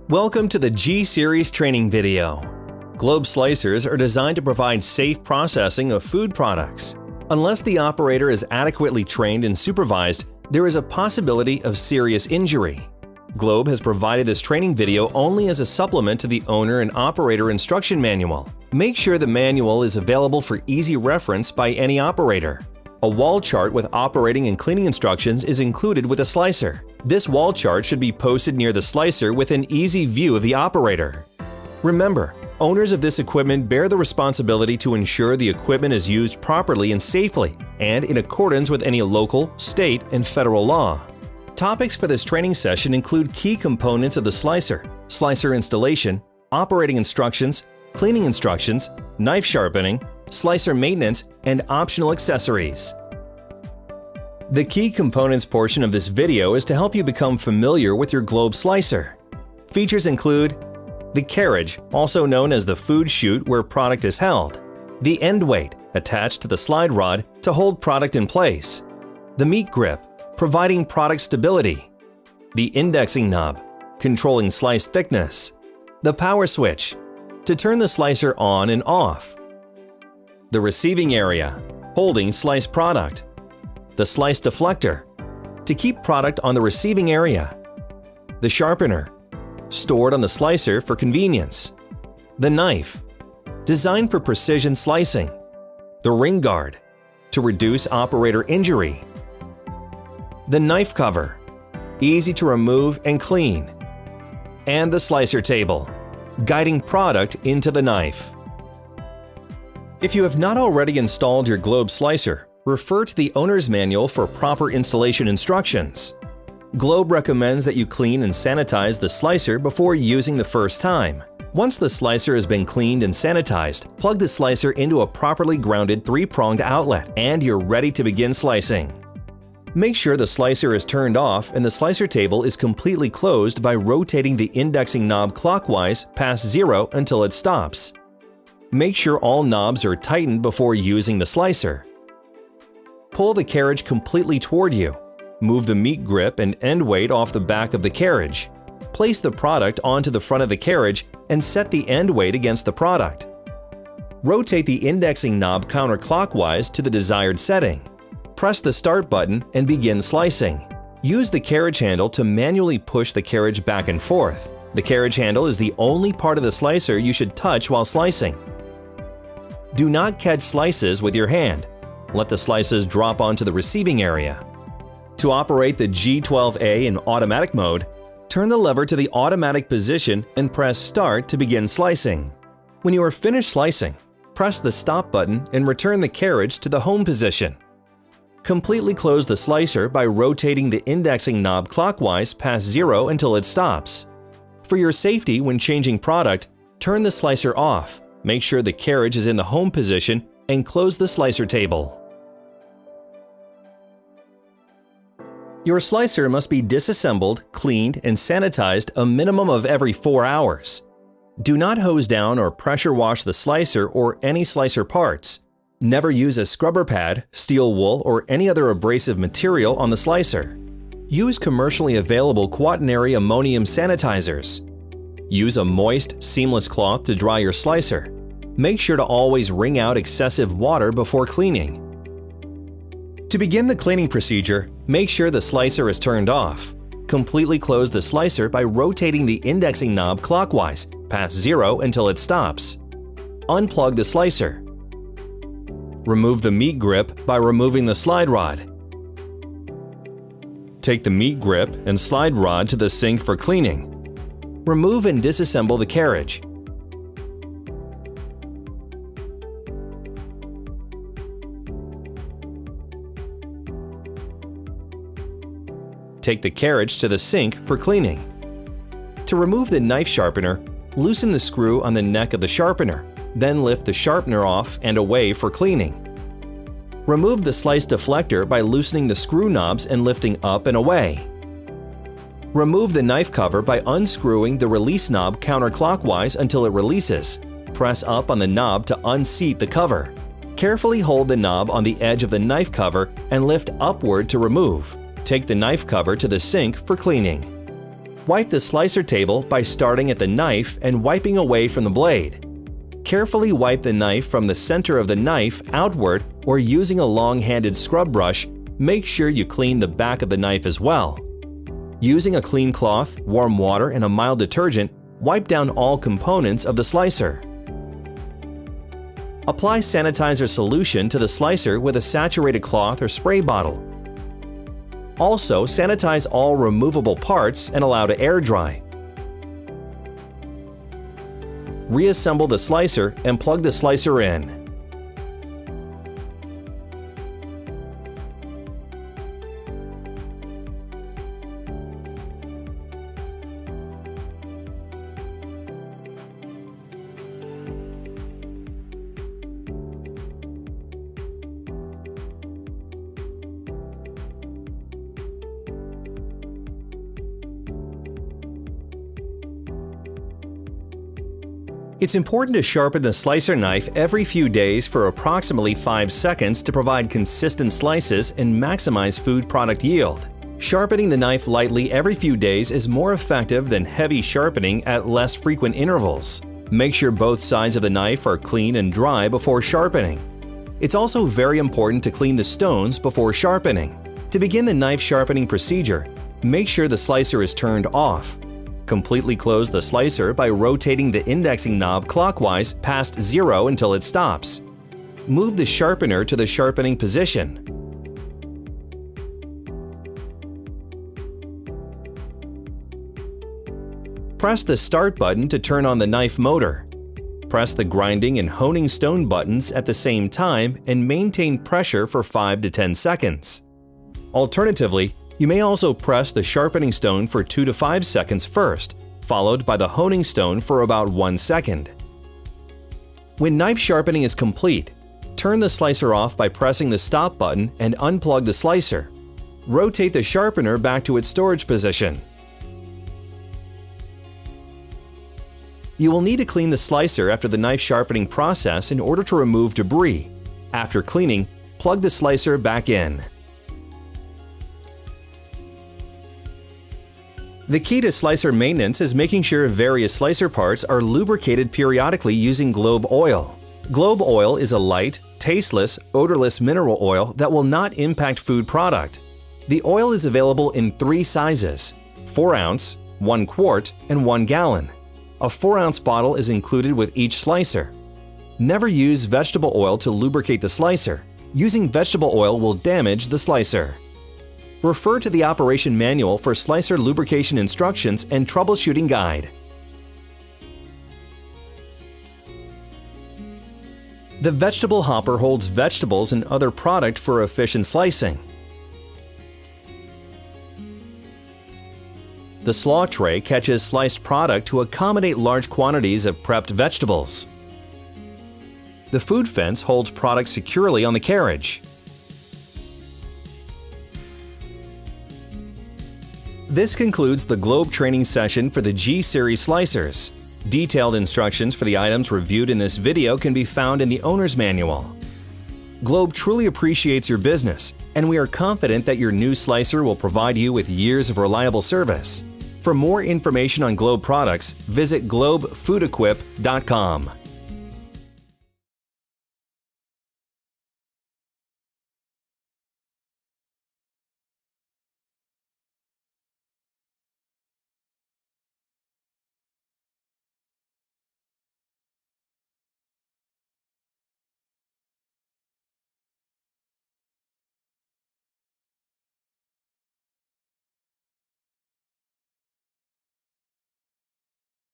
Welcome to the G-Series training video. Globe slicers are designed to provide safe processing of food products. Unless the operator is adequately trained and supervised, there is a possibility of serious injury. Globe has provided this training video only as a supplement to the owner and operator instruction manual. Make sure the manual is available for easy reference by any operator. A wall chart with operating and cleaning instructions is included with a slicer. This wall chart should be posted near the slicer with an easy view of the operator. Remember, owners of this equipment bear the responsibility to ensure the equipment is used properly and safely, and in accordance with any local, state, and federal law. Topics for this training session include key components of the slicer, slicer installation, operating instructions, cleaning instructions, knife sharpening, slicer maintenance, and optional accessories. The key components portion of this video is to help you become familiar with your Globe slicer. Features include the carriage, also known as the food chute where product is held, the end weight, attached to the slide rod to hold product in place, the meat grip, providing product stability, the indexing knob, controlling slice thickness, the power switch, to turn the slicer on and off, the receiving area, holding sliced product, the slice deflector, to keep product on the receiving area, the sharpener, stored on the slicer for convenience, the knife, designed for precision slicing, the ring guard, to reduce operator injury, the knife cover, easy to remove and clean, and the slicer table, guiding product into the knife. If you have not already installed your Globe slicer, refer to the owner's manual for proper installation instructions. Globe recommends that you clean and sanitize the slicer before using the first time. Once the slicer has been cleaned and sanitized, plug the slicer into a properly grounded 3-pronged outlet and you're ready to begin slicing. Make sure the slicer is turned off and the slicer table is completely closed by rotating the indexing knob clockwise past 0 until it stops. Make sure all knobs are tightened before using the slicer. Pull the carriage completely toward you. Move the meat grip and end weight off the back of the carriage. Place the product onto the front of the carriage and set the end weight against the product. Rotate the indexing knob counterclockwise to the desired setting. Press the start button and begin slicing. Use the carriage handle to manually push the carriage back and forth. The carriage handle is the only part of the slicer you should touch while slicing. Do not catch slices with your hand. Let the slices drop onto the receiving area. To operate the G12A in automatic mode, turn the lever to the automatic position and press Start to begin slicing. When you are finished slicing, press the Stop button and return the carriage to the home position. Completely close the slicer by rotating the indexing knob clockwise past 0 until it stops. For your safety when changing product, turn the slicer off, make sure the carriage is in the home position, and close the slicer table. Your slicer must be disassembled, cleaned, and sanitized a minimum of every 4 hours. Do not hose down or pressure wash the slicer or any slicer parts. Never use a scrubber pad, steel wool, or any other abrasive material on the slicer. Use commercially available quaternary ammonium sanitizers. Use a moist, seamless cloth to dry your slicer. Make sure to always wring out excessive water before cleaning. To begin the cleaning procedure, make sure the slicer is turned off. Completely close the slicer by rotating the indexing knob clockwise past 0 until it stops. Unplug the slicer. Remove the meat grip by removing the slide rod. Take the meat grip and slide rod to the sink for cleaning. Remove and disassemble the carriage. Take the carriage to the sink for cleaning. To remove the knife sharpener, loosen the screw on the neck of the sharpener, then lift the sharpener off and away for cleaning. Remove the slice deflector by loosening the screw knobs and lifting up and away. Remove the knife cover by unscrewing the release knob counterclockwise until it releases. Press up on the knob to unseat the cover. Carefully hold the knob on the edge of the knife cover and lift upward to remove. Take the knife cover to the sink for cleaning. Wipe the slicer table by starting at the knife and wiping away from the blade. Carefully wipe the knife from the center of the knife outward, or using a long-handled scrub brush, make sure you clean the back of the knife as well. Using a clean cloth, warm water, and a mild detergent, wipe down all components of the slicer. Apply sanitizer solution to the slicer with a saturated cloth or spray bottle. Also, sanitize all removable parts and allow to air dry. Reassemble the slicer and plug the slicer in. It's important to sharpen the slicer knife every few days for approximately 5 seconds to provide consistent slices and maximize food product yield. Sharpening the knife lightly every few days is more effective than heavy sharpening at less frequent intervals. Make sure both sides of the knife are clean and dry before sharpening. It's also very important to clean the stones before sharpening. To begin the knife sharpening procedure, make sure the slicer is turned off. Completely close the slicer by rotating the indexing knob clockwise past 0 until it stops. Move the sharpener to the sharpening position. Press the Start button to turn on the knife motor. Press the grinding and honing stone buttons at the same time and maintain pressure for 5 to 10 seconds. Alternatively, you may also press the sharpening stone for 2 to 5 seconds first, followed by the honing stone for about 1 second. When knife sharpening is complete, turn the slicer off by pressing the Stop button and unplug the slicer. Rotate the sharpener back to its storage position. You will need to clean the slicer after the knife sharpening process in order to remove debris. After cleaning, plug the slicer back in. The key to slicer maintenance is making sure various slicer parts are lubricated periodically using Globe oil. Globe oil is a light, tasteless, odorless mineral oil that will not impact food product. The oil is available in 3 sizes: 4 ounce, 1 quart, and 1 gallon. A 4-ounce bottle is included with each slicer. Never use vegetable oil to lubricate the slicer. Using vegetable oil will damage the slicer. Refer to the operation manual for slicer lubrication instructions and troubleshooting guide. The vegetable hopper holds vegetables and other product for efficient slicing. The slaw tray catches sliced product to accommodate large quantities of prepped vegetables. The food fence holds product securely on the carriage. This concludes the Globe training session for the G-Series slicers. Detailed instructions for the items reviewed in this video can be found in the owner's manual. Globe truly appreciates your business, and we are confident that your new slicer will provide you with years of reliable service. For more information on Globe products, visit globefoodequip.com.